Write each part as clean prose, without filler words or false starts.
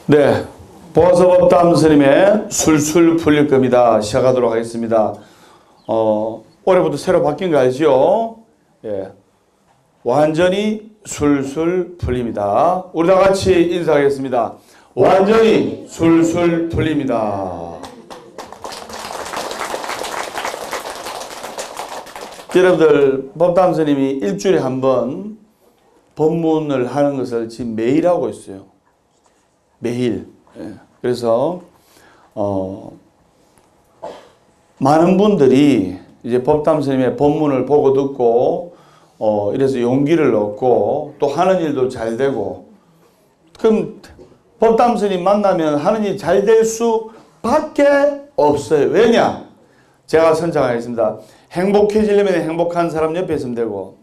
네, 보아서법담 스님의 술술 풀릴 겁니다. 시작하도록 하겠습니다. 올해부터 새로 바뀐 거 알죠? 예, 완전히 술술 풀립니다. 우리 다 같이 인사하겠습니다. 완전히 술술 풀립니다. 여러분들, 법담 스님이 일주일에 한 번 법문을 하는 것을 지금 매일 하고 있어요. 매일. 예. 그래서 많은 분들이 이제 법담 스님의 법문을 보고 듣고 이래서 용기를 얻고 또 하는 일도 잘 되고, 그럼 법담 스님 만나면 하는 일이 잘 될 수밖에 없어요. 왜냐? 제가 선창하겠습니다. 행복해지려면 행복한 사람 옆에 있으면 되고,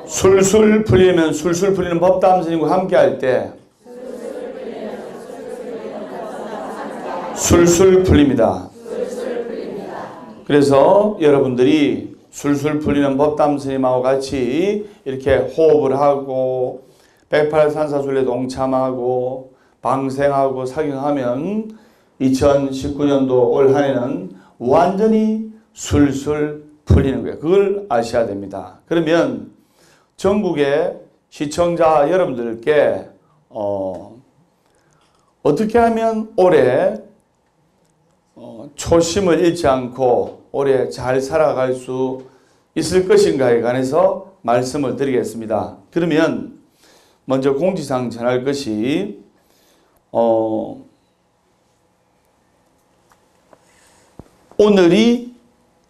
술술 풀리면 술술 풀리는 법담 스님과 함께 할 때 술술 풀립니다. 그래서 여러분들이 술술 풀리는 법담 스님하고 같이 이렇게 호흡을 하고 108산사술에 동참하고 방생하고 사경하면 2019년도 올 한해는 완전히 술술 풀리는 거예요. 그걸 아셔야 됩니다. 그러면 전국의 시청자 여러분들께 어떻게 하면 올해 초심을 잃지 않고 올해 잘 살아갈 수 있을 것인가에 관해서 말씀을 드리겠습니다. 그러면 먼저 공지사항 전할 것이 오늘이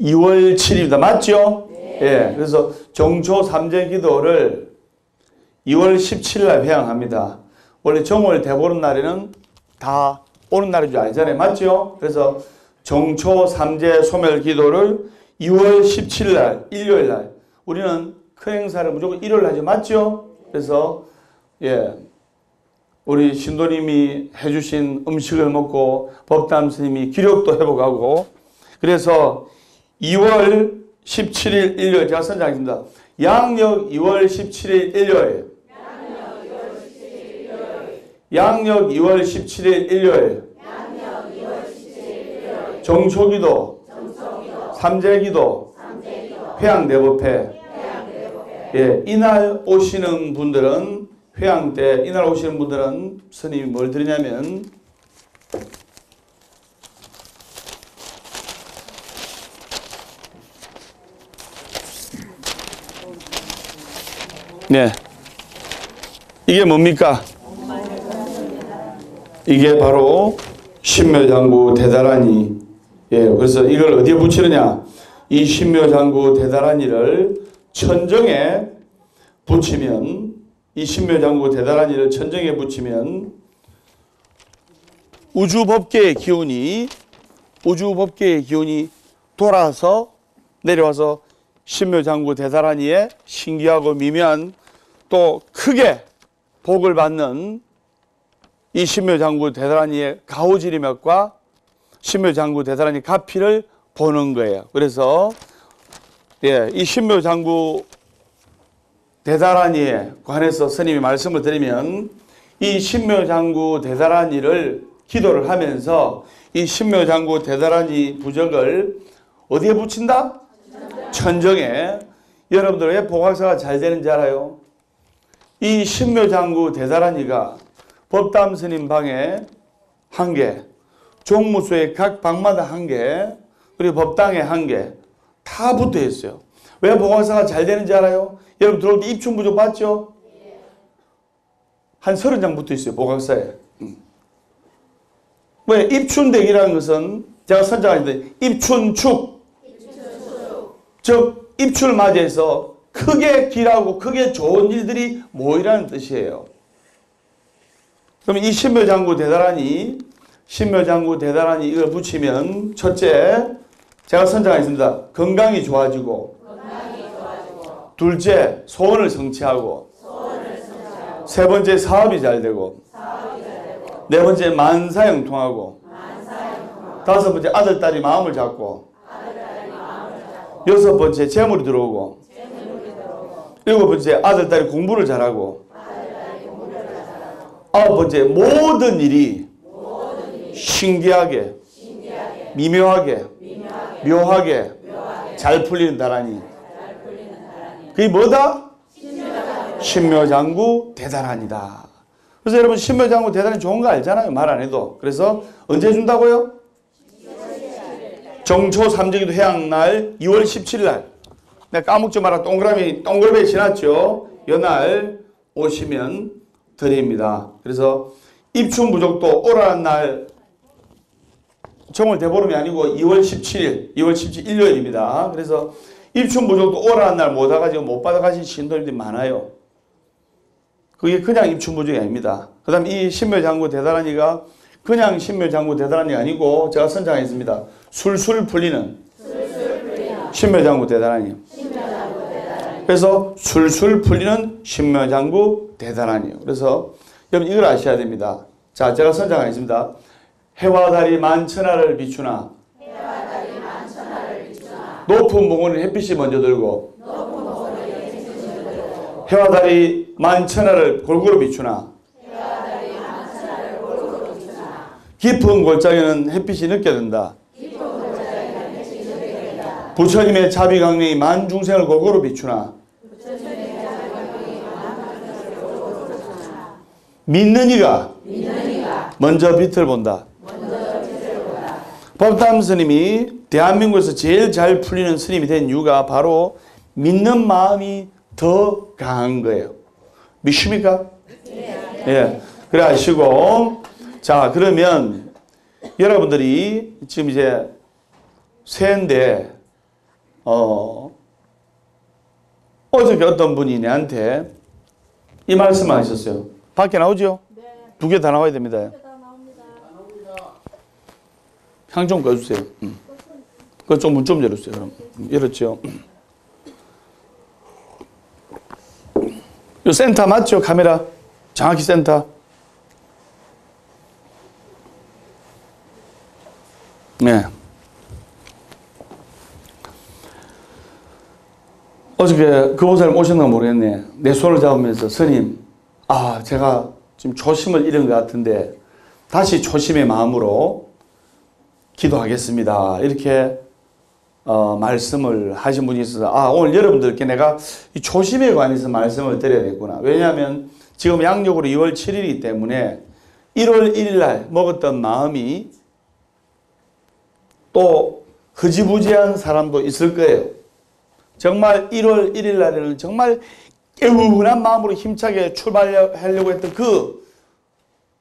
2월 7일입니다. 맞죠? 네. 예, 그래서 정초 3제 기도를 2월 17일 날 회양합니다. 원래 정월 대보름 날에는 다 오는 날인 줄 알잖아요. 맞죠? 그래서 정초 3제 소멸 기도를 2월 17일 날, 일요일 날, 우리는 큰 행사를 무조건 일요일 하죠. 맞죠? 그래서 예, 우리 신도님이 해주신 음식을 먹고 법담 스님이 기력도 회복하고, 그래서 2월 17일 일요일, 제가 선장했습니다. 양력 2월 17일 일요일, 양력 2월 17일 일요일, 정초기도, 삼재기도, 회양대법회. 예, 이날 오시는 분들은, 회양 때 이날 오시는 분들은 스님이 뭘 드리냐면 네, 이게 뭡니까? 이게 바로 신묘장구 대다라니. 예, 그래서 이걸 어디에 붙이느냐? 이 신묘장구 대다라니를 천정에 붙이면, 이 신묘장구 대다라니를 천정에 붙이면 우주법계의 기운이 돌아서 내려와서 신묘장구 대다라니에 신기하고 미묘한 또 크게 복을 받는 이 신묘장구 대다라니의 가오지리맥과 신묘장구 대다라니 가피를 보는 거예요. 그래서 예, 이 신묘장구 대다라니에 관해서 스님이 말씀을 드리면, 이 신묘장구 대다라니를 기도를 하면서 이 신묘장구 대다라니 부적을 어디에 붙인다? 천정에. 여러분들 왜 보각사가 잘 되는지 알아요? 이 신묘장구 대다라니가 법담 스님 방에 한 개, 종무소에 각 방마다 한 개, 그리고 법당에 한 개, 다 붙어 있어요. 왜 보각사가 잘 되는지 알아요? 여러분 들어올 때 입춘 부적 봤죠? 한 30장 붙어 있어요, 보각사에. 왜? 입춘대기라는 것은 제가 선장하는데 입춘축. 즉 입춘을 맞이해서 크게 길하고 크게 좋은 일들이 모이라는 뜻이에요. 그럼 이 신묘장구 대다라니 이걸 붙이면, 첫째, 제가 선정하겠습니다. 건강이 좋아지고, 둘째, 소원을 성취하고, 세 번째, 사업이 잘 되고, 네 번째, 만사형통하고, 다섯 번째, 아들, 딸이 마음을 잡고, 여섯 번째, 재물이 들어오고, 일곱 번째, 아들, 딸이 공부를 잘하고, 9번째, 모든 일이 신기하게, 미묘하게, 묘하게 잘 풀리는 다라니. 그게 뭐다? 신묘장구 대단하니다. 그래서 여러분 신묘장구 대단히 좋은 거 알잖아요. 말 안 해도. 그래서 언제 준다고요? 정초 3제기도 해양날 2월 17일 날. 내가 까먹지 마라. 동그라미 지났죠. 이날 오시면 드립니다. 그래서 입춘부족도 오라는 날 정월 대보름이 아니고 2월 17일 일요일입니다. 그래서 입춘부족도 오라는 날 못 와가지고 못 받아가신 신도님들이 많아요. 그게 그냥 입춘부족이 아닙니다. 그 다음 이 신묘장구 대단하니가 그냥 신묘장구 대단하니 아니고 제가 선정했습니다. 술술 풀리는 신묘장구 대단하니. 그래서 술술 풀리는 신묘장구 대단하니요. 그래서 여러분 이걸 아셔야 됩니다. 자, 제가 선정하겠습니다. 해와 달이 만천하를 비추나 높은 몽우리 햇빛이 먼저 들고 해와 달이 만천하를 골고루 비추나 깊은 골짜기는 햇빛이 늦게 든다. 부처님의 자비강령이 만중생을 골고루 비추나 믿는 이가 먼저 빛을 본다. 법담 스님이 대한민국에서 제일 잘 풀리는 스님이 된 이유가 바로 믿는 마음이 더 강한 거예요. 믿습니까? 예. 그래 아시고. 자, 그러면 여러분들이 지금 이제 새해인데, 어저께 어떤 분이 내한테 이 말씀을 하셨어요. 밖에 나오죠? 네. 2개 다 나와야 됩니다. 향 좀 꺼주세요. 그거 좀 문 좀 열어주세요. 그럼. 열었죠? 요 센터 맞죠? 카메라. 정확히 센터. 네. 어저께 그 보살님 오셨나 모르겠네. 내 손을 잡으면서 스님, 제가 지금 초심을 잃은 것 같은데 다시 초심의 마음으로 기도하겠습니다. 이렇게 말씀을 하신 분이 있어서 오늘 여러분들께 내가 이 초심에 관해서 말씀을 드려야겠구나. 왜냐하면 지금 양력으로 2월 7일이기 때문에 1월 1일 날 먹었던 마음이 또 흐지부지한 사람도 있을 거예요. 정말 1월 1일 날에는 정말 깨운한 마음으로 힘차게 출발하려고 했던 그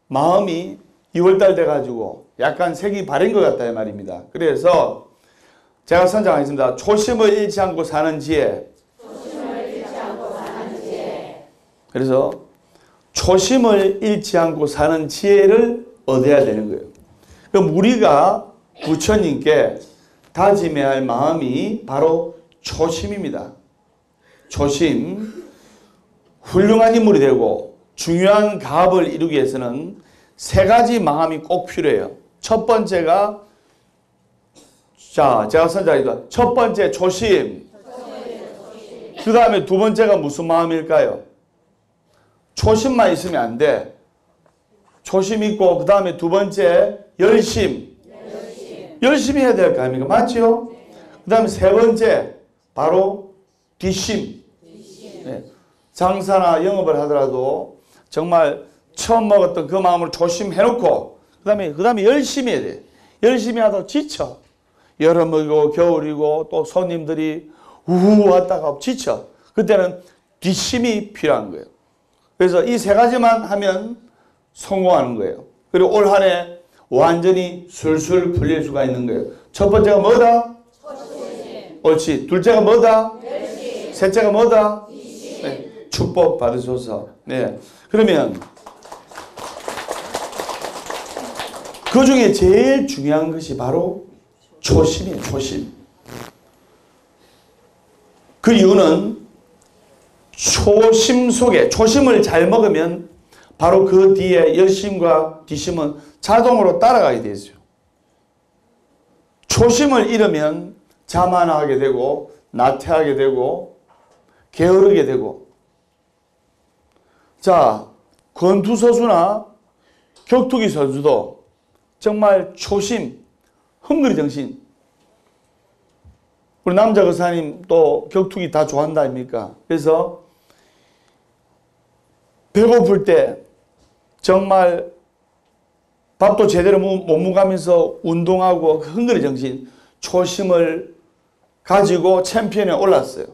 마음이 2월달 돼가지고 약간 색이 바른 것 같다 이 말입니다. 그래서 제가 선정하겠습니다. 초심을 잃지 않고 사는 지혜. 그래서 초심을 잃지 않고 사는 지혜를 얻어야 되는 거예요. 그럼 우리가 부처님께 다짐해야 할 마음이 바로 초심입니다. 초심. 훌륭한 인물이 되고 중요한 가업을 이루기 위해서는 3가지 마음이 꼭 필요해요. 첫 번째가, 자, 제가 선정하니까 첫 번째 초심. 그 다음에 2번째가 무슨 마음일까요? 초심만 있으면 안 돼. 초심 있고 그 다음에 2번째 열심. 열심히 해야 될 거 아닙니까? 맞죠? 그 다음에 3번째 바로 뒷심. 네. 장사나 영업을 하더라도 정말 처음 먹었던 그 마음을 조심해놓고 그 다음에 열심히 해야 돼. 열심히 하다가 지쳐. 여름이고 겨울이고 또 손님들이 우우 왔다가 지쳐. 그때는 뒷심이 필요한 거예요. 그래서 이 3가지만 하면 성공하는 거예요. 그리고 올 한 해 완전히 술술 풀릴 수가 있는 거예요. 첫 번째가 뭐다? 옳지. 둘째가 뭐다? 셋째가 뭐다? 네. 축복 받으소서. 네. 그러면 그 중에 제일 중요한 것이 바로 초심이에요. 초심. 그 이유는 초심 속에 초심을 잘 먹으면 바로 그 뒤에 열심과 뒷심은 자동으로 따라가게 되어 있어요. 초심을 잃으면 자만하게 되고 나태하게 되고 게으르게 되고. 자, 권투선수나 격투기 선수도 정말 초심, 헝그리 정신. 우리 남자 거사님 또 격투기 다 좋아한다 아닙니까? 그래서 배고플 때 정말 밥도 제대로 못 먹으면서 운동하고 그 헝그리 정신, 초심을 가지고 챔피언에 올랐어요.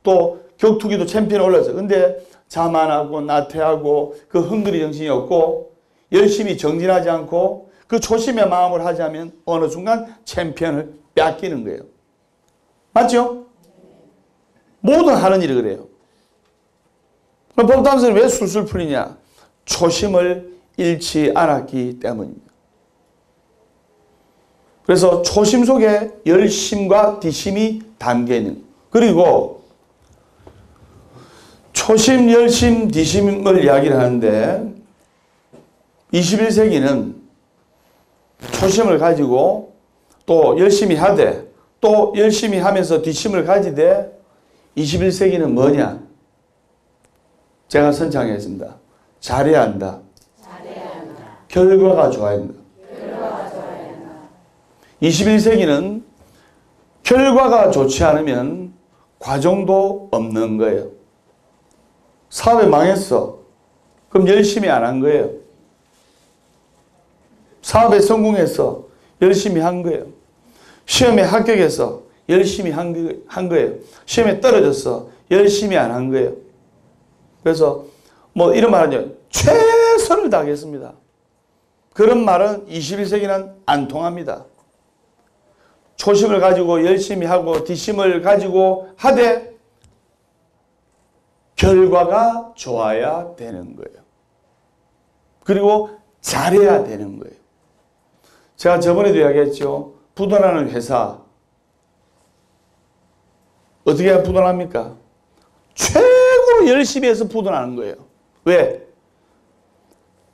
또 격투기도 챔피언에 올랐어요. 근데 자만하고 나태하고 그 헝그리 정신이 없고 열심히 정진하지 않고 그 초심의 마음을 하자면 어느 순간 챔피언을 뺏기는 거예요. 맞죠? 모든 하는 일이 그래요. 법담선이 왜 술술 풀리냐? 초심을 잃지 않았기 때문입니다. 그래서 초심 속에 열심과 뒷심이 담겨 있는 거예요. 그리고 초심, 열심, 뒷심을 이야기를 하는데 21세기는 초심을 가지고 또 열심히 하되 또 열심히 하면서 뒷심을 가지되 21세기는 뭐냐? 제가 선창했습니다. 잘해야 한다. 결과가 좋아야 한다. 21세기는 결과가 좋지 않으면 과정도 없는 거예요. 사업이 망했어. 그럼 열심히 안 한 거예요. 사업에 성공해서 열심히 한 거예요. 시험에 합격해서 열심히 한 거예요. 시험에 떨어졌어. 열심히 안 한 거예요. 그래서 뭐 이런 말 하죠. 최선을 다하겠습니다. 그런 말은 21세기는 안 통합니다. 초심을 가지고 열심히 하고 뒷심을 가지고 하되 결과가 좋아야 되는 거예요. 그리고 잘해야 되는 거예요. 제가 저번에도 이야기했죠. 부도나는 회사 어떻게 해야 부도납니까? 최고로 열심히 해서 부도나는 거예요. 왜?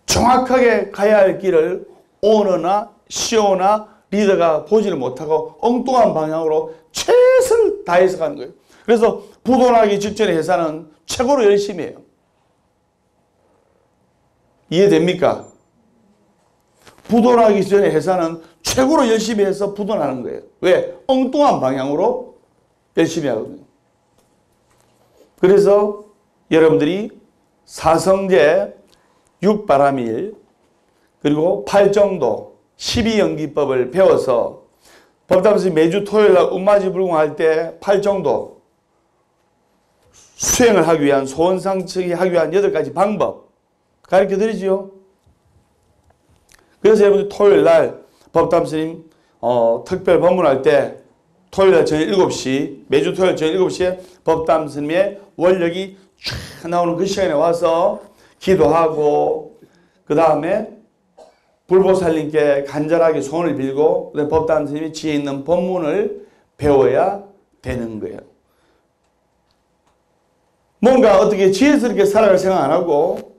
정확하게 가야 할 길을 오너나 CEO나 리더가 보지를 못하고 엉뚱한 방향으로 최선을 다해서 가는 거예요. 그래서 부도나기 직전에 회사는 최고로 열심히 해요. 이해됩니까? 부도나기 전에 회사는 최고로 열심히 해서 부도나는 거예요. 왜? 엉뚱한 방향으로 열심히 하거든요. 그래서 여러분들이 사성제, 육바람일, 그리고 팔정도, 12연기법을 배워서 법담선생님이 매주 토요일날 음마지 불공할 때 팔정도 수행을 하기 위한 소원상측이 하기 위한 8가지 방법 가르쳐 드리지요. 그래서 여러분들 토요일날 법담선생님 특별 법문할 때 토요일날 저녁 7시 매주 토요일 저녁 7시에 법담선생님의 원력이 쫙 나오는 그 시간에 와서 기도하고 그 다음에 불보살님께 간절하게 소원을 빌고 법담선생님이 지혜 있는 법문을 배워야 되는 거예요. 뭔가 어떻게 지혜스럽게 살아갈 생각 안 하고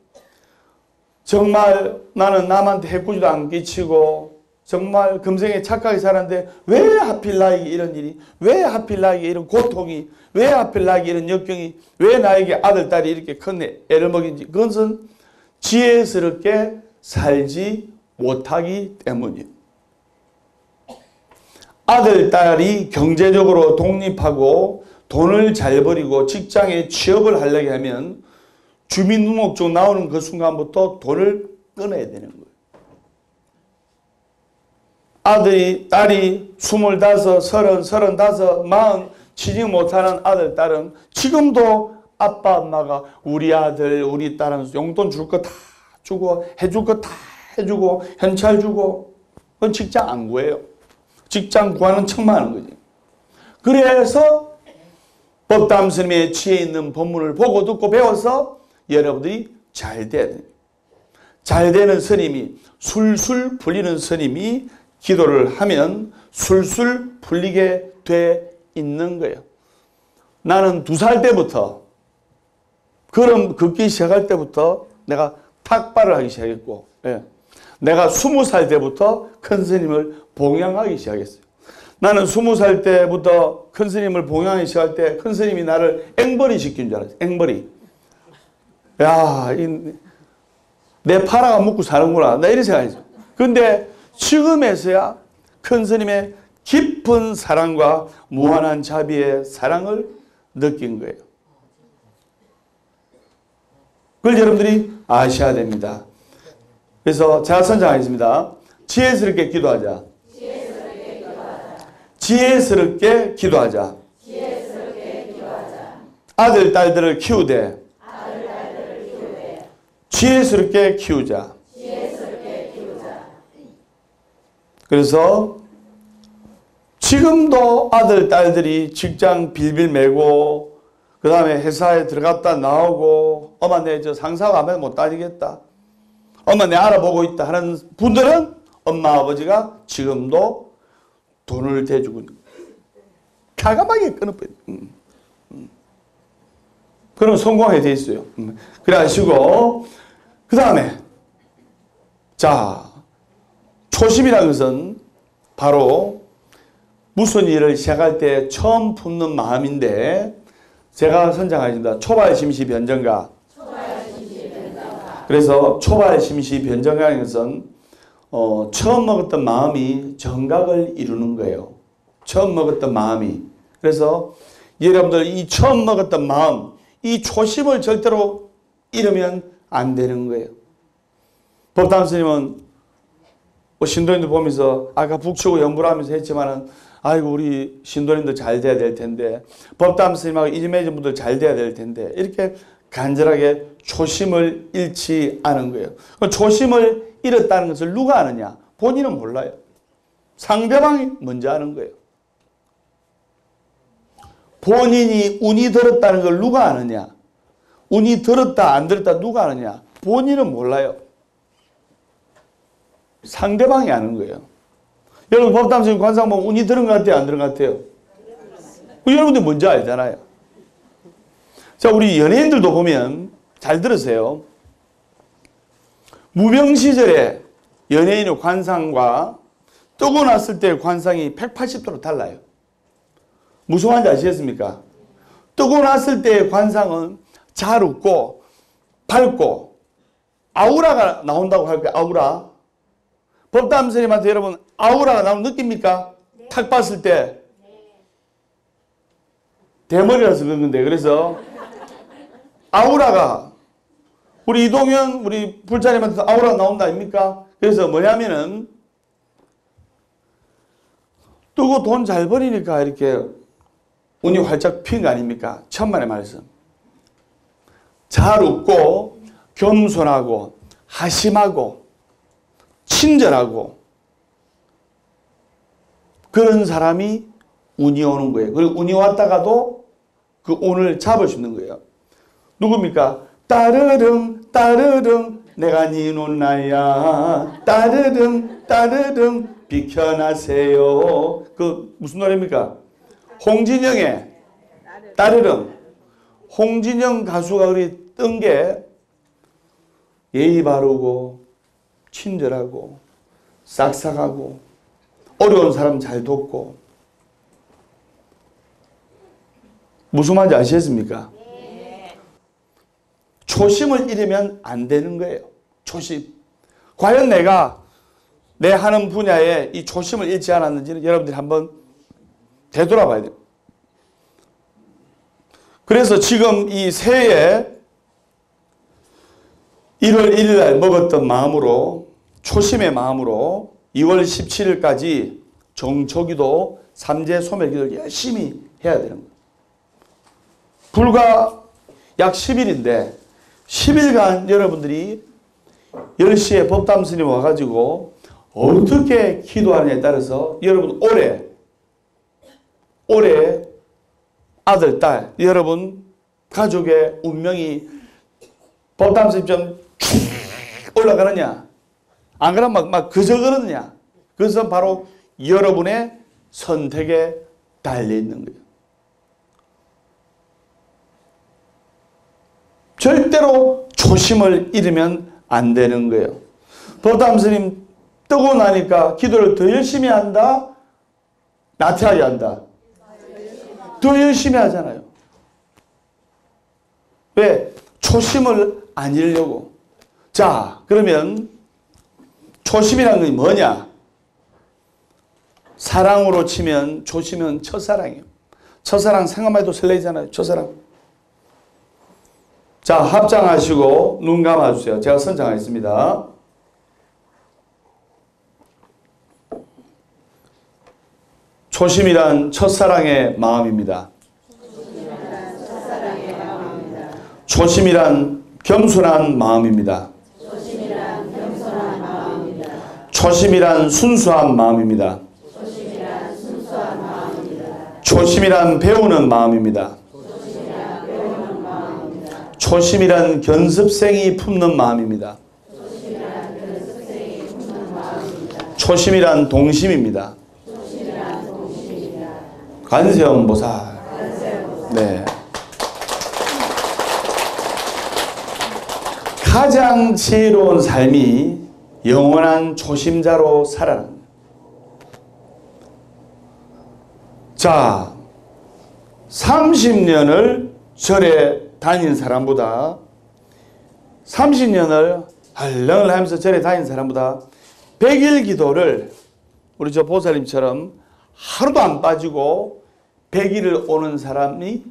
정말 나는 남한테 해코지도 안 끼치고 정말 금생에 착하게 살았는데 왜 하필 나에게 이런 일이, 왜 하필 나에게 이런 고통이, 왜 하필 나에게 이런 역경이, 왜 나에게 아들, 딸이 이렇게 큰 애를 먹인지, 그것은 지혜스럽게 살지 못하기 때문이에요. 아들, 딸이 경제적으로 독립하고 돈을 잘 벌이고 직장에 취업을 하려고 하면 주민등록증 나오는 그 순간부터 돈을 끊어야 되는 거예요. 아들이, 딸이 25, 30, 35, 40 취직 못하는 아들, 딸은 지금도 아빠, 엄마가 우리 아들, 우리 딸은 용돈 줄 거 다 주고 해줄 거 다 해주고 현찰 주고 그건 직장 안 구해요. 직장 구하는 척만 하는 거지. 그래서 법담스님의 지혜 있는 법문을 보고 듣고 배워서 여러분들이 잘 돼야 돼요. 잘 되는 스님이 술술 풀리는 스님이 기도를 하면 술술 풀리게 돼 있는 거예요. 나는 2살 때부터 걸음 걷기 시작할 때부터 내가 탁발을 하기 시작했고 내가 20살 때부터 큰 스님을 봉양하기 시작했어요. 나는 20살 때부터 큰 스님을 봉양하기 시작할 때 큰 스님이 나를 앵벌이 시킨 줄 알았어요. 앵벌이. 야, 내 팔아가 먹고 사는구나. 나 이런 생각이죠. 근데 지금에서야 큰 스님의 깊은 사랑과 무한한 자비의 사랑을 느낀 거예요. 그걸 여러분들이 아셔야 됩니다. 그래서 제가 선정하겠습니다. 지혜스럽게 기도하자. 지혜스럽게 기도하자. 아들, 딸들을 키우되 지혜스럽게 키우자. 그래서 지금도 아들, 딸들이 직장 빌빌 매고 그 다음에 회사에 들어갔다 나오고 엄마 내 저 상사가 하면 못 다니겠다. 엄마 내 알아보고 있다 하는 분들은 엄마 아버지가 지금도 돈을 대주고 가감하게 끊어버려. 그럼 성공하게 돼 있어요. 그래 하시고 그 다음에 자 초심이라는 것은 바로 무슨 일을 시작할 때 처음 품는 마음인데 제가 선정하겠습니다. 초발심시 변정가. 그래서 초발심시 변정가라는 것은 처음 먹었던 마음이 정각을 이루는 거예요. 처음 먹었던 마음이. 그래서 여러분들 이 처음 먹었던 마음, 이 초심을 절대로 잃으면 안 되는 거예요. 법담 스님은 신도님들 보면서 아까 북치고 연부를 하면서 했지만은 아이고 우리 신도님들 잘 돼야 될 텐데 법담 스님하고 이지매진 분들 잘 돼야 될 텐데 이렇게 간절하게 초심을 잃지 않은 거예요. 초심을 잃었다는 것을 누가 아느냐? 본인은 몰라요. 상대방이 먼저 아는 거예요. 본인이 운이 들었다는 걸 누가 아느냐? 운이 들었다 안 들었다 누가 아느냐? 본인은 몰라요. 상대방이 아는 거예요. 여러분 법담스님 관상 보면 운이 들은 것 같아요? 안 들은 것 같아요? 여러분들 먼저 알잖아요. 자, 우리 연예인들도 보면 잘 들으세요. 무명 시절에 연예인의 관상과 뜨고 났을 때의 관상이 180도로 달라요. 무슨 말인지 아시겠습니까? 뜨고 났을 때의 관상은 잘 웃고 밝고 아우라가 나온다고 할 거예요. 아우라. 법담 스님한테 여러분 아우라가 나오는 느낍니까? 네. 탁 봤을 때. 네. 대머리라서 그런 건데 그래서 아우라가 우리 이동현 우리 불자님한테 아우라가 나온다 아닙니까? 그래서 뭐냐면은 뜨고 돈 잘 버리니까 이렇게 운이 활짝 핀 거 아닙니까? 천만의 말씀. 잘 웃고 겸손하고 하심하고 친절하고 그런 사람이 운이 오는 거예요. 그리고 운이 왔다가도 그 운을 잡을 수 있는 거예요. 누굽니까? 따르릉 따르릉 내가 네 누나야 따르릉 따르릉 비켜나세요. 그 무슨 노래입니까? 홍진영의 따르릉. 홍진영 가수가 우리 뜬 게 예의 바르고 친절하고 싹싹하고 어려운 사람 잘 돕고 무슨 말인지 아시겠습니까? 네. 초심을 잃으면 안 되는 거예요. 초심. 과연 내가 내 하는 분야에 이 초심을 잃지 않았는지는 여러분들이 한번 되돌아봐야 돼요. 그래서 지금 이 새해 1월 1일 날 먹었던 마음으로 초심의 마음으로 2월 17일까지 정초기도 삼재 소멸기도를 열심히 해야 되는 거예요. 불과 약 10일인데 10일간 여러분들이 10시에 법담 스님 와가지고 어떻게 기도하느냐에 따라서 여러분 올해 아들, 딸, 여러분 가족의 운명이 법담 스님 좀 올라가느냐 안 그러면 막 그저 그러느냐 그것은 바로 여러분의 선택에 달려있는 거예요. 절대로 초심을 잃으면 안 되는 거예요. 법담 스님 뜨고 나니까 기도를 더 열심히 한다? 나태하게 한다? 더 열심히 하잖아요. 왜? 초심을 안 잃으려고. 자, 그러면 초심이란 게 뭐냐? 사랑으로 치면 초심은 첫사랑이에요. 첫사랑 생각만 해도 설레잖아요. 첫사랑. 자, 합장하시고 눈 감아주세요. 제가 선정하겠습니다. 초심이란 첫사랑의 마음입니다. 초심이란 겸손한 마음입니다. 초심이란 순수한 마음입니다. 초심이란 배우는 마음입니다. 초심이란 견습생이 품는 마음입니다. 초심이란 동심입니다. 관세음보살. 네. 가장 지혜로운 삶이 영원한 초심자로 살아납니다. 자, 30년을 절에 다닌 사람보다 30년을 할렁을 하면서 절에 다닌 사람보다 100일 기도를 우리 저 보살님처럼 하루도 안 빠지고 100일을 오는 사람이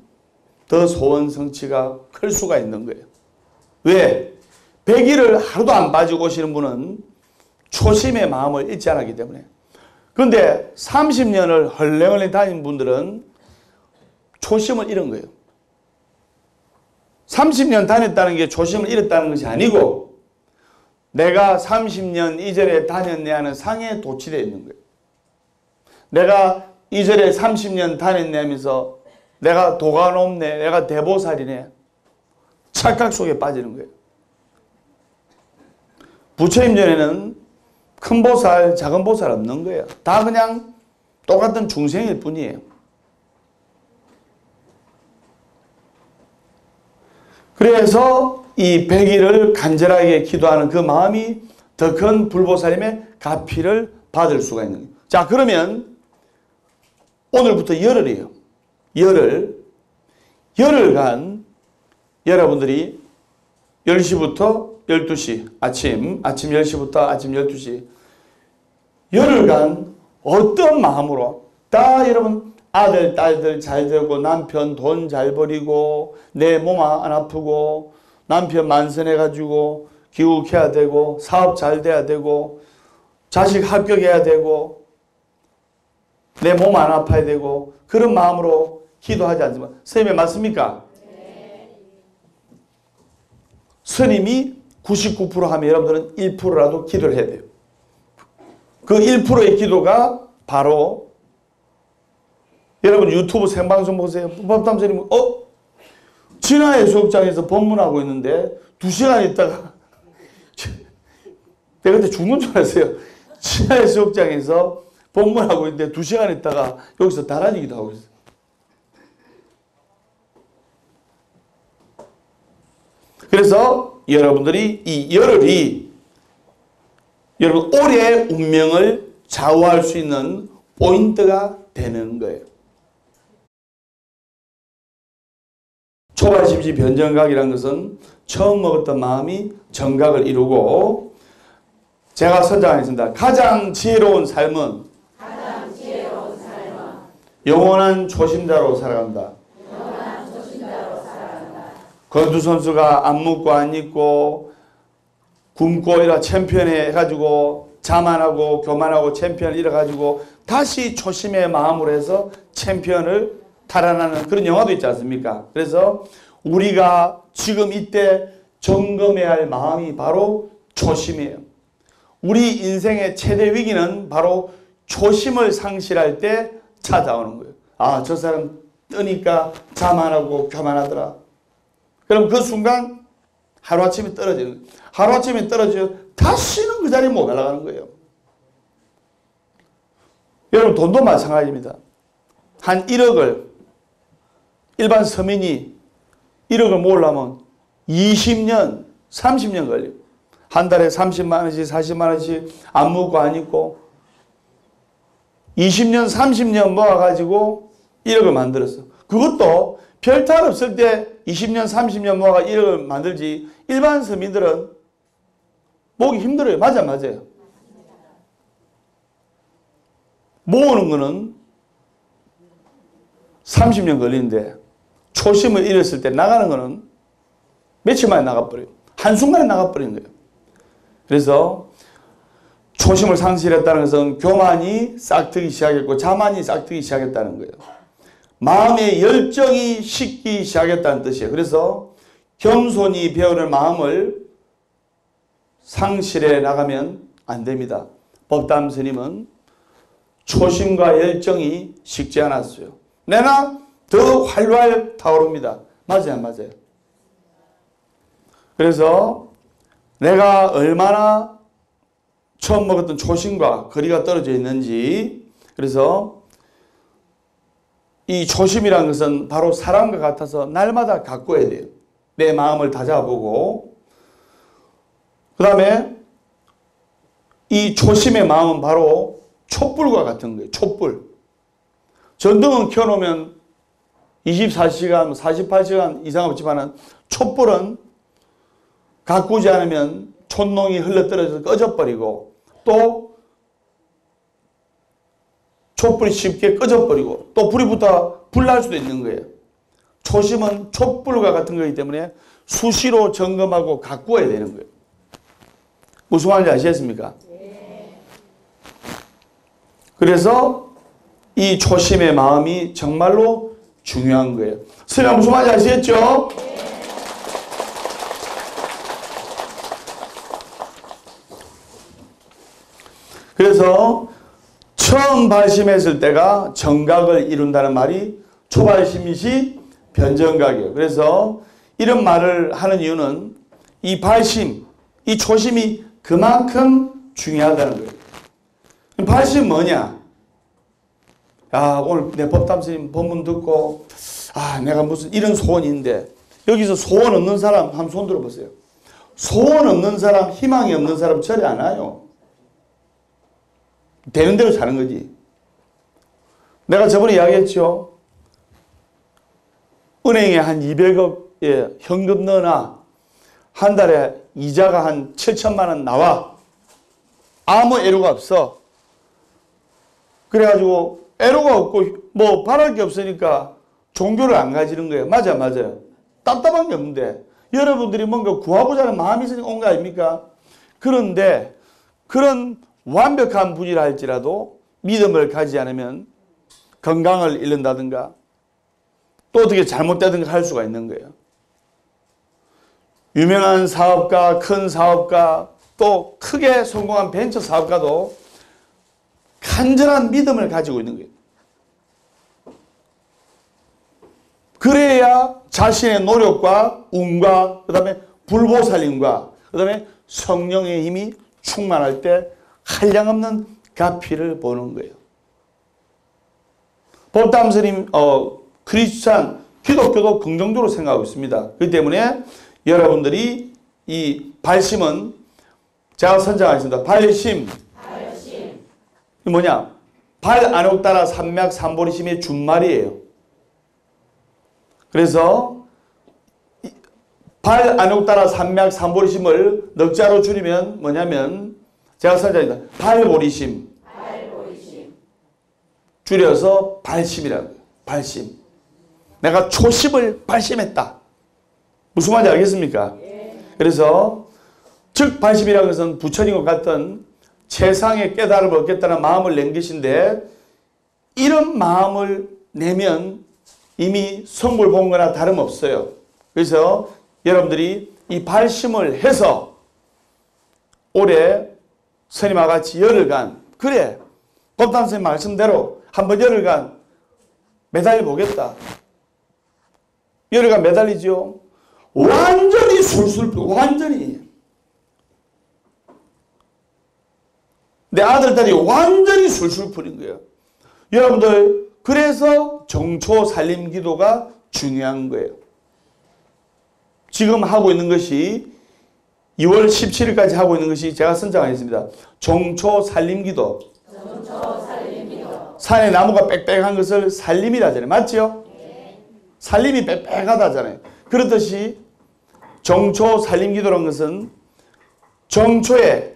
더 소원 성취가 클 수가 있는 거예요. 왜? 100일을 하루도 안 빠지고 오시는 분은 초심의 마음을 잊지 않았기 때문에. 그런데 30년을 헐렁헐렁 다닌 분들은 초심을 잃은 거예요. 30년 다녔다는 게 초심을 잃었다는 것이 아니고 내가 30년 이 절에 다녔네 하는 상에 도취되어 있는 거예요. 내가 이 절에 30년 다녔네 하면서 내가 도가 높네, 내가 대보살이네, 착각 속에 빠지는 거예요. 부처님 전에는 큰 보살, 작은 보살 없는 거예요. 다 그냥 똑같은 중생일 뿐이에요. 그래서 이 100일을 간절하게 기도하는 그 마음이 더 큰 불보살님의 가피를 받을 수가 있는 거예요. 자, 그러면 오늘부터 열흘이에요. 열흘간 여러분들이 10시부터 12시, 아침 10시부터 아침 12시, 열흘간 어떤 마음으로 다 여러분 아들, 딸들 잘 되고 남편 돈 잘 벌이고 내 몸 안 아프고 남편 만선해가지고 기욱해야 되고 사업 잘 돼야 되고 자식 합격해야 되고 내 몸 안 아파야 되고 그런 마음으로 기도하지 않지만 선생님 맞습니까? 네. 스님이 99% 하면 여러분들은 1%라도 기도를 해야 돼요. 그 1%의 기도가 바로 여러분 유튜브 생방송 보세요. 법담스님 진화해수욕장에서 법문하고 있는데 2시간 있다가 내가 그때 죽는 줄 알았어요. 진화해수욕장에서 법문하고 있는데 2시간 있다가 여기서 달아지기도 하고 있어요. 그래서 여러분들이 이 열흘이 여러분 올해의 운명을 좌우할 수 있는 포인트가 되는 거예요. 초발심시 변정각이라는 것은 처음 먹었던 마음이 정각을 이루고 제가 선정하겠습니다. 가장 지혜로운 삶은 영원한 초심자로 살아간다. 권투 선수가 안 묻고 안 입고 굶고 이라 챔피언 해가지고 자만하고 교만하고 챔피언을 잃어가지고 다시 초심의 마음으로 해서 챔피언을 탈환하는 그런 영화도 있지 않습니까? 그래서 우리가 지금 이때 점검해야 할 마음이 바로 초심이에요. 우리 인생의 최대 위기는 바로 초심을 상실할 때 찾아오는 거예요. 아, 저 사람 뜨니까 자만하고 교만하더라. 그럼 그 순간 하루아침에 떨어지는 거예요. 하루아침에 떨어져 다시는 그 자리에 못 올라가는 거예요. 여러분 돈도 마찬가지입니다. 한 1억을 일반 서민이 1억을 모으려면 20년, 30년 걸려요. 한 달에 30만 원씩, 40만 원씩 안 묻고 안 입고 20년, 30년 모아가지고 1억을 만들었어. 그것도 별탈 없을 때 20년, 30년 모아가 1억을 만들지 일반 서민들은 모으기 힘들어요. 맞아, 맞아요. 모으는 거는 30년 걸리는데 초심을 잃었을 때 나가는 거는 며칠 만에 나가버려요. 한순간에 나가버리는 거예요. 그래서 초심을 상실했다는 것은 교만이 싹트기 시작했고 자만이 싹트기 시작했다는 거예요. 마음의 열정이 식기 시작했다는 뜻이에요. 그래서 겸손히 배우는 마음을 상실해 나가면 안 됩니다. 법담 스님은 초심과 열정이 식지 않았어요. 내나 더 활활 타오릅니다. 맞아요, 맞아요. 그래서 내가 얼마나 처음 먹었던 초심과 거리가 떨어져 있는지, 그래서 이 초심이라는 것은 바로 사람과 같아서 날마다 가꿔야 돼요. 내 마음을 다잡아보고, 그 다음에 이 초심의 마음은 바로 촛불과 같은 거예요. 촛불. 전등은 켜놓으면 24시간, 48시간 이상 없지만 촛불은 가꾸지 않으면 촛농이 흘러떨어져서 꺼져버리고 또 촛불이 쉽게 꺼져버리고 또 불이 붙어 불날 수도 있는 거예요. 초심은 촛불과 같은 거기 때문에 수시로 점검하고 가꾸어야 되는 거예요. 무슨 말인지 아시겠습니까? 그래서 이 초심의 마음이 정말로 중요한 거예요. 선생님 무슨 말인지 아시겠죠? 그래서 처음 발심했을 때가 정각을 이룬다는 말이 초발심이시 변정각이에요. 그래서 이런 말을 하는 이유는 이 발심, 이 초심이 그만큼 중요하다는 거예요. 발심 뭐냐? 야, 오늘 내 법담 스님 법문 듣고 내가 무슨 이런 소원이 있는데, 여기서 소원 없는 사람 한번 손 들어보세요. 소원 없는 사람, 희망이 없는 사람 절대 안 와요. 되는 대로 사는 거지. 내가 저번에 이야기했죠. 은행에 한 200억에 현금 넣어놔. 한 달에 이자가 한 7천만 원 나와. 아무 애로가 없어. 그래가지고 애로가 없고 뭐 바랄 게 없으니까 종교를 안 가지는 거예요. 맞아, 맞아요. 답답한 게 없는데 여러분들이 뭔가 구하고자 하는 마음이 있으니까 온 거 아닙니까? 그런데 그런 완벽한 분이라 할지라도 믿음을 가지지 않으면 건강을 잃는다든가 또 어떻게 잘못되든가 할 수가 있는 거예요. 유명한 사업가, 큰 사업가, 또 크게 성공한 벤처 사업가도 간절한 믿음을 가지고 있는 거예요. 그래야 자신의 노력과 운과 그 다음에 불보살림과 그 다음에 성령의 힘이 충만할 때 한량없는 가피를 보는 거예요. 법담 스님 크리스찬 기독교도 긍정적으로 생각하고 있습니다. 그렇기 때문에 여러분들이 이 발심은 제가 선정하겠습니다. 발심. 이 뭐냐? 발 안옥 따라 삼맥 삼보리심의 준말이에요. 그래서 발 안옥 따라 삼맥 삼보리심을 넉자로 줄이면 뭐냐면 제가 선정합니다. 발보리심. 줄여서 발심이라고요. 발심. 내가 초심을 발심했다. 무슨 말인지 알겠습니까? 그래서 즉 발심이라는 것은 부처님과 같은 최상의 깨달음을 얻겠다는 마음을 낸 것인데, 이런 마음을 내면 이미 성불 본 거나 다름없어요. 그래서 여러분들이 이 발심을 해서 올해 스님과 같이 열흘간, 그래 법담 스님 말씀대로 한번 열흘간 매달려 보겠다. 열흘간 매달리죠. 완전히 술술 풀고, 완전히 내 아들딸이 완전히 술술 풀린 거예요. 여러분들, 그래서 정초 살림 기도가 중요한 거예요. 지금 하고 있는 것이 2월 17일까지 하고 있는 것이 제가 선정하겠습니다. 정초 살림 기도. 산에 나무가 빽빽한 것을 살림이라 하잖아요. 맞죠? 살림이 빽빽하다 하잖아요. 그렇듯이 정초 살림 기도라는 것은 정초에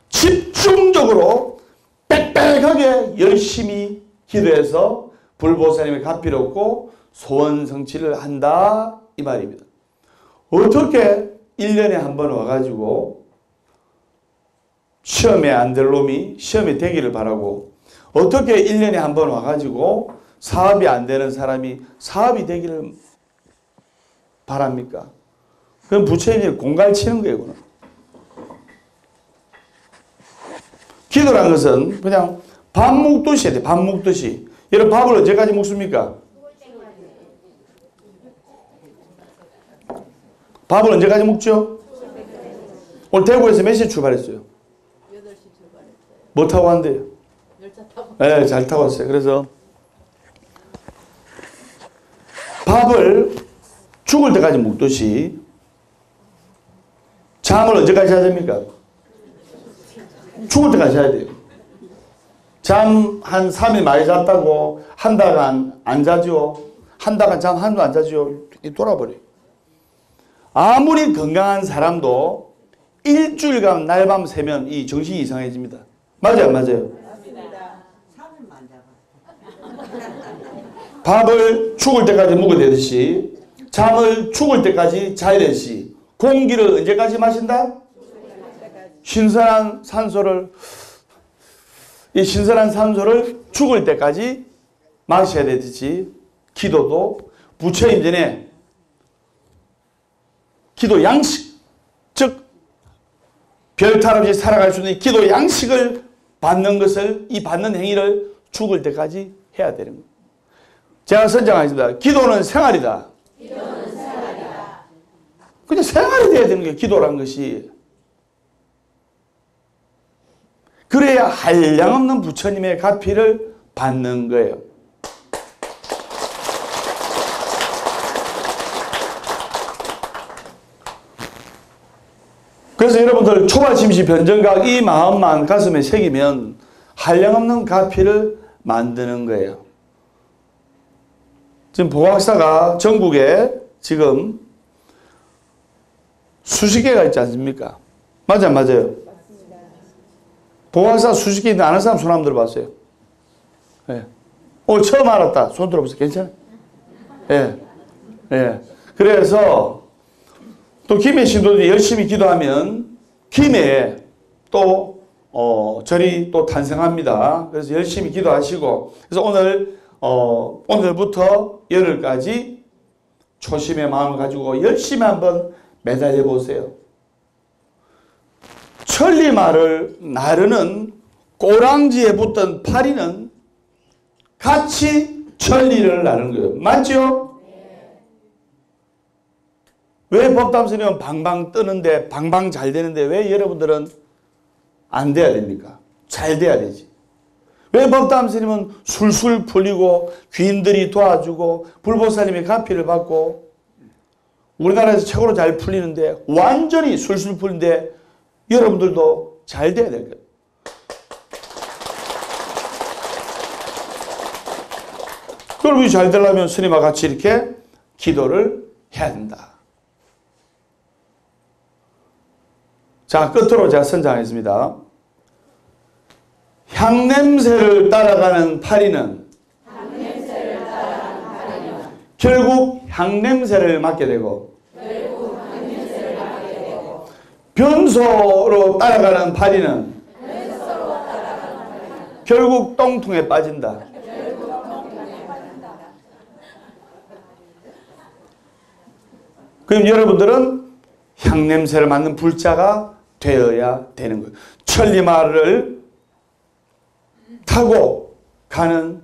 집중적으로 빽빽하게 열심히 기도해서 불보살님의 갚이를 얻고 소원 성취를 한다 이 말입니다. 어떻게 1년에 한 번 와가지고 시험에 안 될 놈이 시험에 되기를 바라고, 어떻게 1년에 한 번 와가지고 사업이 안 되는 사람이 사업이 되기를 바랍니까? 그럼 부처님이 공갈 치는 거예요. 그건. 기도란 것은 그냥 밥 먹듯이 해야 돼. 밥 먹듯이. 여러분 밥을 언제까지 먹습니까? 밥을 언제까지 먹죠? 오늘 대구에서 몇 시에 출발했어요? 8시 출발했어요. 뭐 타고 왔는데요? 열차 타고. 네, 잘 타고 왔어요. 그래서 밥을 죽을 때까지 먹듯이 잠을 언제까지 자야 됩니까? 죽을 때까지 자야 돼요. 잠 한 3일 많이 잤다고 한 달간 안 자죠. 한 달간 잠 한도 안 자죠. 돌아버려요. 아무리 건강한 사람도 일주일간 날밤 새면 이 정신이 이상해집니다. 맞아요, 안 맞아요? 맞습니다. 3일만 잡아. 밥을 죽을 때까지 먹어야 되듯이, 잠을 죽을 때까지 자야 되듯이, 공기를 언제까지 마신다? 신선한 산소를, 이 신선한 산소를 죽을 때까지 마셔야 되듯이, 기도도 부처님 전에 기도 양식, 즉 별탈 없이 살아갈 수 있는 기도 양식을 받는 것을, 이 받는 행위를 죽을 때까지 해야 되는 거예요. 제가 선정하겠습니다. 기도는 생활이다. 기도는 생활이다. 그냥 생활이 돼야 되는 거예요. 기도란 것이. 그래야 한량없는 부처님의 가피를 받는 거예요. 그래서 여러분들 초발심시 변정각 이 마음만 가슴에 새기면 한량없는 가피를 만드는 거예요. 지금 보학사가 전국에 지금 수십 개가 있지 않습니까? 맞아요, 맞아요. 보학사 수십 개 있는데 아는 사람 손 한번 들어봤어요. 예. 처음 알았다. 손 들어보세요. 괜찮아요? 예. 예. 그래서 또 김해 신도들이 열심히 기도하면 김해에 또 절이 또 탄생합니다. 그래서 열심히 기도하시고, 그래서 오늘부터 열흘까지 초심의 마음을 가지고 열심히 한번 매달려 보세요. 천리말을 나르는 꼬랑지에 붙던 파리는 같이 천리를 나르는 거예요. 맞죠? 왜 법담스러운 방방 뜨는데, 방방 잘 되는데 왜 여러분들은 안 돼야 됩니까? 잘 돼야 되지. 왜 법담스님은 술술 풀리고 귀인들이 도와주고 불보살님의 가피를 받고 우리나라에서 최고로 잘 풀리는데, 완전히 술술 풀리는데 여러분들도 잘 돼야 될 거예요. 그럼 잘 되려면 스님과 같이 이렇게 기도를 해야 된다. 자, 끝으로 제가 선정하겠습니다. 향냄새를 따라가는 파리는 결국 향냄새를 맡게 되고, 변소로 따라가는 파리는 결국 똥통에 빠진다. 그럼 여러분들은 향냄새를 맡는 불자가 되어야 되는 거예요. 천리마를 타고 가는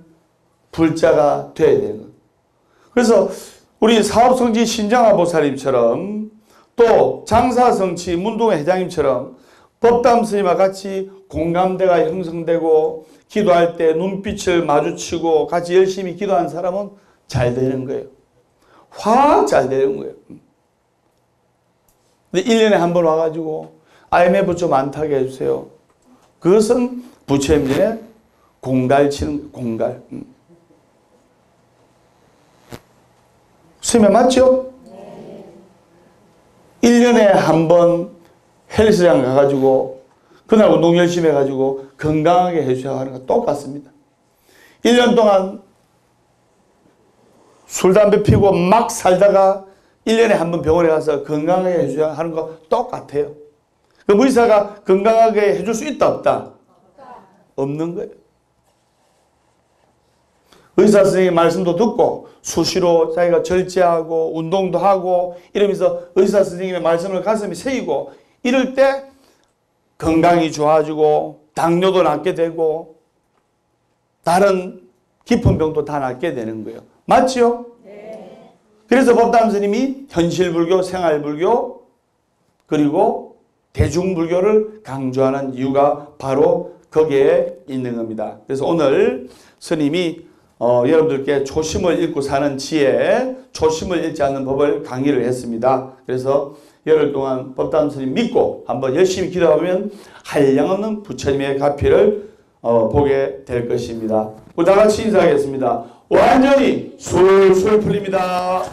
불자가 되어야 되는 거예요. 그래서 우리 사업성지 신장화 보살님처럼 또 장사성취 문동회 회장님처럼 법담 스님과 같이 공감대가 형성되고 기도할 때 눈빛을 마주치고 같이 열심히 기도한 사람은 잘 되는 거예요. 확 잘 되는 거예요. 근데 1년에 한 번 와가지고 IMF 좀 안 타게 해주세요. 그것은 부처님전에 공갈 치는 공갈. 스님 맞죠? 네. 1년에 한 번 헬스장 가가지고 그날 운동 열심히 해가지고 건강하게 해줘야 하는 거 똑같습니다. 1년 동안 술, 담배 피고 막 살다가 1년에 한 번 병원에 가서 건강하게 해줘야 하는 거 똑같아요. 그럼 의사가 건강하게 해줄 수 있다 없다? 없는 거예요. 의사 선생님의 말씀도 듣고 수시로 자기가 절제하고 운동도 하고 이러면서 의사 선생님의 말씀을 가슴에 새기고 이럴 때 건강이 좋아지고 당뇨도 낫게 되고 다른 깊은 병도 다 낫게 되는 거예요. 맞죠? 네. 그래서 법담 스님이 현실불교, 생활불교 그리고 대중불교를 강조하는 이유가 바로 거기에 있는 겁니다. 그래서 오늘 스님이 여러분들께 초심을 잃고 사는 지혜, 초심을 잃지 않는 법을 강의를 했습니다. 그래서 열흘 동안 법담 스님 믿고 한번 열심히 기도하면 한량없는 부처님의 가피를 보게 될 것입니다. 우리 다 같이 인사하겠습니다. 완전히 술술 풀립니다.